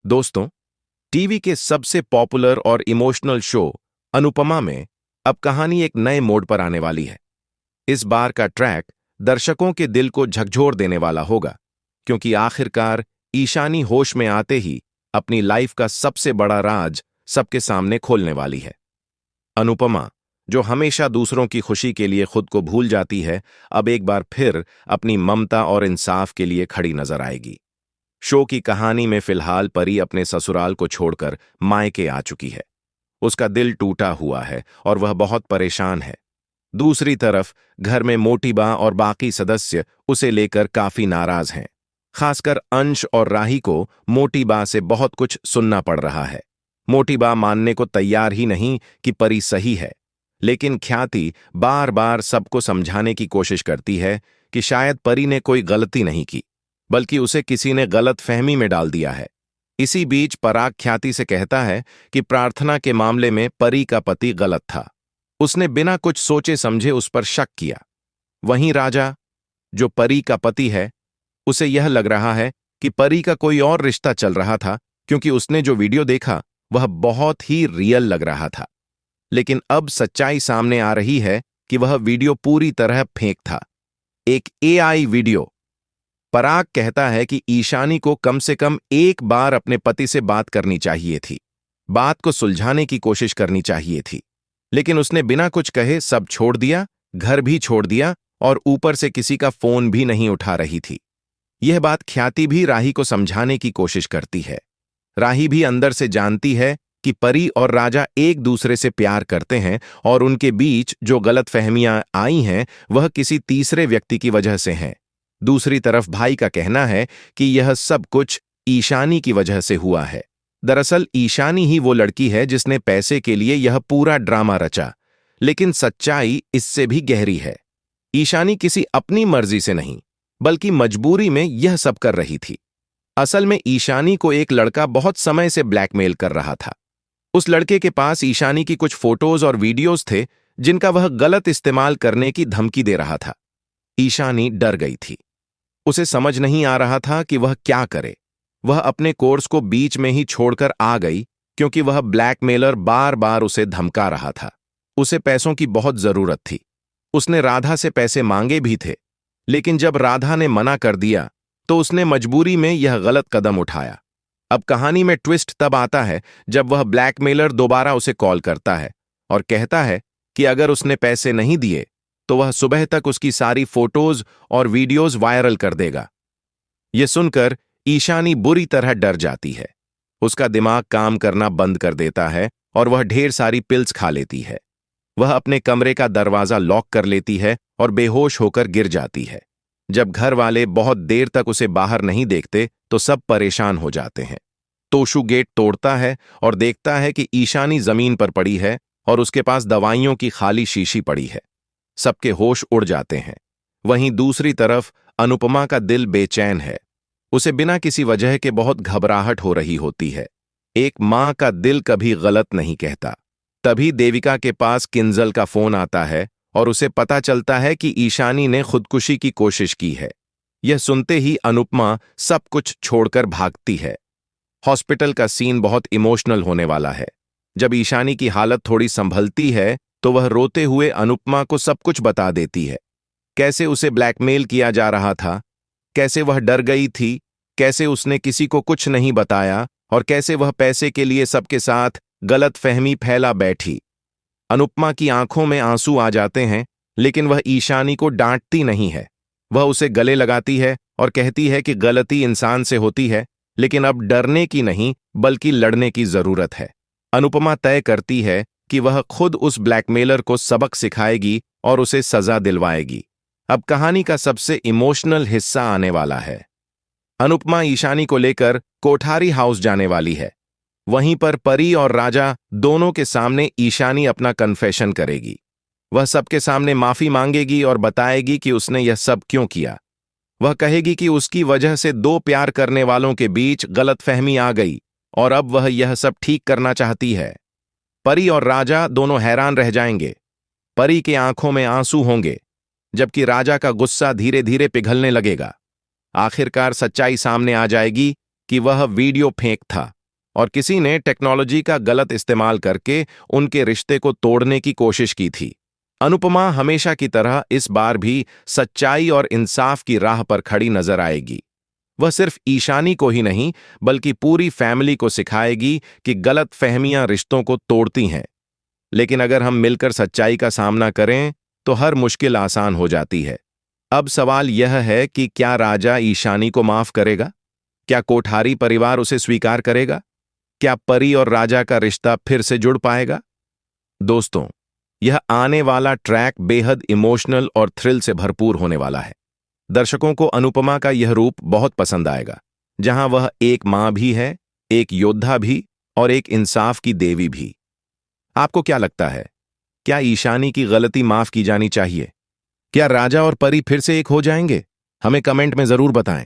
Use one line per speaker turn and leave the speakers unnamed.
दोस्तों, टीवी के सबसे पॉपुलर और इमोशनल शो अनुपमा में अब कहानी एक नए मोड़ पर आने वाली है। इस बार का ट्रैक दर्शकों के दिल को झकझोर देने वाला होगा, क्योंकि आखिरकार ईशानी होश में आते ही अपनी लाइफ का सबसे बड़ा राज सबके सामने खोलने वाली है। अनुपमा, जो हमेशा दूसरों की खुशी के लिए खुद को भूल जाती है, अब एक बार फिर अपनी ममता और इंसाफ के लिए खड़ी नजर आएगी। शो की कहानी में फिलहाल परी अपने ससुराल को छोड़कर मायके आ चुकी है। उसका दिल टूटा हुआ है और वह बहुत परेशान है। दूसरी तरफ घर में मोटी बा और बाकी सदस्य उसे लेकर काफी नाराज हैं। खासकर अंश और राही को मोटी बा से बहुत कुछ सुनना पड़ रहा है। मोटी बा मानने को तैयार ही नहीं कि परी सही है, लेकिन ख्याति बार बार सबको समझाने की कोशिश करती है कि शायद परी ने कोई गलती नहीं की, बल्कि उसे किसी ने गलत फहमी में डाल दिया है। इसी बीच पराग ख्याति से कहता है कि प्रार्थना के मामले में परी का पति गलत था। उसने बिना कुछ सोचे समझे उस पर शक किया। वहीं राजा, जो परी का पति है, उसे यह लग रहा है कि परी का कोई और रिश्ता चल रहा था, क्योंकि उसने जो वीडियो देखा वह बहुत ही रियल लग रहा था। लेकिन अब सच्चाई सामने आ रही है कि वह वीडियो पूरी तरह फेक था, एक एआई वीडियो। पराग कहता है कि ईशानी को कम से कम एक बार अपने पति से बात करनी चाहिए थी, बात को सुलझाने की कोशिश करनी चाहिए थी, लेकिन उसने बिना कुछ कहे सब छोड़ दिया, घर भी छोड़ दिया और ऊपर से किसी का फोन भी नहीं उठा रही थी। यह बात ख्याति भी राही को समझाने की कोशिश करती है। राही भी अंदर से जानती है कि परी और राजा एक दूसरे से प्यार करते हैं और उनके बीच जो गलतफहमियां आई हैं वह किसी तीसरे व्यक्ति की वजह से हैं। दूसरी तरफ भाई का कहना है कि यह सब कुछ ईशानी की वजह से हुआ है। दरअसल ईशानी ही वो लड़की है जिसने पैसे के लिए यह पूरा ड्रामा रचा, लेकिन सच्चाई इससे भी गहरी है। ईशानी किसी अपनी मर्जी से नहीं, बल्कि मजबूरी में यह सब कर रही थी। असल में ईशानी को एक लड़का बहुत समय से ब्लैकमेल कर रहा था। उस लड़के के पास ईशानी की कुछ फोटोज और वीडियोज थे जिनका वह गलत इस्तेमाल करने की धमकी दे रहा था। ईशानी डर गई थी। उसे समझ नहीं आ रहा था कि वह क्या करे। वह अपने कोर्स को बीच में ही छोड़कर आ गई, क्योंकि वह ब्लैकमेलर बार बार उसे धमका रहा था। उसे पैसों की बहुत जरूरत थी। उसने राधा से पैसे मांगे भी थे, लेकिन जब राधा ने मना कर दिया तो उसने मजबूरी में यह गलत कदम उठाया। अब कहानी में ट्विस्ट तब आता है जब वह ब्लैकमेलर दोबारा उसे कॉल करता है और कहता है कि अगर उसने पैसे नहीं दिए तो वह सुबह तक उसकी सारी फोटोज और वीडियोज वायरल कर देगा। यह सुनकर ईशानी बुरी तरह डर जाती है। उसका दिमाग काम करना बंद कर देता है और वह ढेर सारी पिल्स खा लेती है। वह अपने कमरे का दरवाजा लॉक कर लेती है और बेहोश होकर गिर जाती है। जब घर वाले बहुत देर तक उसे बाहर नहीं देखते तो सब परेशान हो जाते हैं। तोशु गेट तोड़ता है और देखता है कि ईशानी जमीन पर पड़ी है और उसके पास दवाइयों की खाली शीशी पड़ी है। सबके होश उड़ जाते हैं। वहीं दूसरी तरफ अनुपमा का दिल बेचैन है। उसे बिना किसी वजह के बहुत घबराहट हो रही होती है। एक मां का दिल कभी गलत नहीं कहता। तभी देविका के पास किंजल का फोन आता है और उसे पता चलता है कि ईशानी ने खुदकुशी की कोशिश की है। यह सुनते ही अनुपमा सब कुछ छोड़कर भागती है। हॉस्पिटल का सीन बहुत इमोशनल होने वाला है। जब ईशानी की हालत थोड़ी संभलती है तो वह रोते हुए अनुपमा को सब कुछ बता देती है। कैसे उसे ब्लैकमेल किया जा रहा था, कैसे वह डर गई थी, कैसे उसने किसी को कुछ नहीं बताया और कैसे वह पैसे के लिए सबके साथ गलतफहमी फैला बैठी। अनुपमा की आंखों में आंसू आ जाते हैं, लेकिन वह ईशानी को डांटती नहीं है। वह उसे गले लगाती है और कहती है कि गलती इंसान से होती है, लेकिन अब डरने की नहीं बल्कि लड़ने की जरूरत है। अनुपमा तय करती है कि वह खुद उस ब्लैकमेलर को सबक सिखाएगी और उसे सजा दिलवाएगी। अब कहानी का सबसे इमोशनल हिस्सा आने वाला है। अनुपमा ईशानी को लेकर कोठारी हाउस जाने वाली है। वहीं पर परी और राजा दोनों के सामने ईशानी अपना कन्फेशन करेगी। वह सबके सामने माफी मांगेगी और बताएगी कि उसने यह सब क्यों किया। वह कहेगी कि उसकी वजह से दो प्यार करने वालों के बीच गलतफहमी आ गई और अब वह यह सब ठीक करना चाहती है। परी और राजा दोनों हैरान रह जाएंगे। परी के आंखों में आंसू होंगे, जबकि राजा का गुस्सा धीरे धीरे पिघलने लगेगा। आखिरकार सच्चाई सामने आ जाएगी कि वह वीडियो फेक था और किसी ने टेक्नोलॉजी का गलत इस्तेमाल करके उनके रिश्ते को तोड़ने की कोशिश की थी। अनुपमा हमेशा की तरह इस बार भी सच्चाई और इंसाफ की राह पर खड़ी नजर आएगी। वह सिर्फ ईशानी को ही नहीं बल्कि पूरी फैमिली को सिखाएगी कि गलत फहमियां रिश्तों को तोड़ती हैं। लेकिन अगर हम मिलकर सच्चाई का सामना करें तो हर मुश्किल आसान हो जाती है। अब सवाल यह है कि क्या राजा ईशानी को माफ करेगा? क्या कोठारी परिवार उसे स्वीकार करेगा? क्या परी और राजा का रिश्ता फिर से जुड़ पाएगा? दोस्तों, यह आने वाला ट्रैक बेहद इमोशनल और थ्रिल से भरपूर होने वाला है। दर्शकों को अनुपमा का यह रूप बहुत पसंद आएगा, जहां वह एक मां भी है, एक योद्धा भी और एक इंसाफ की देवी भी। आपको क्या लगता है? क्या ईशानी की गलती माफ की जानी चाहिए? क्या राजा और परी फिर से एक हो जाएंगे? हमें कमेंट में जरूर बताएं।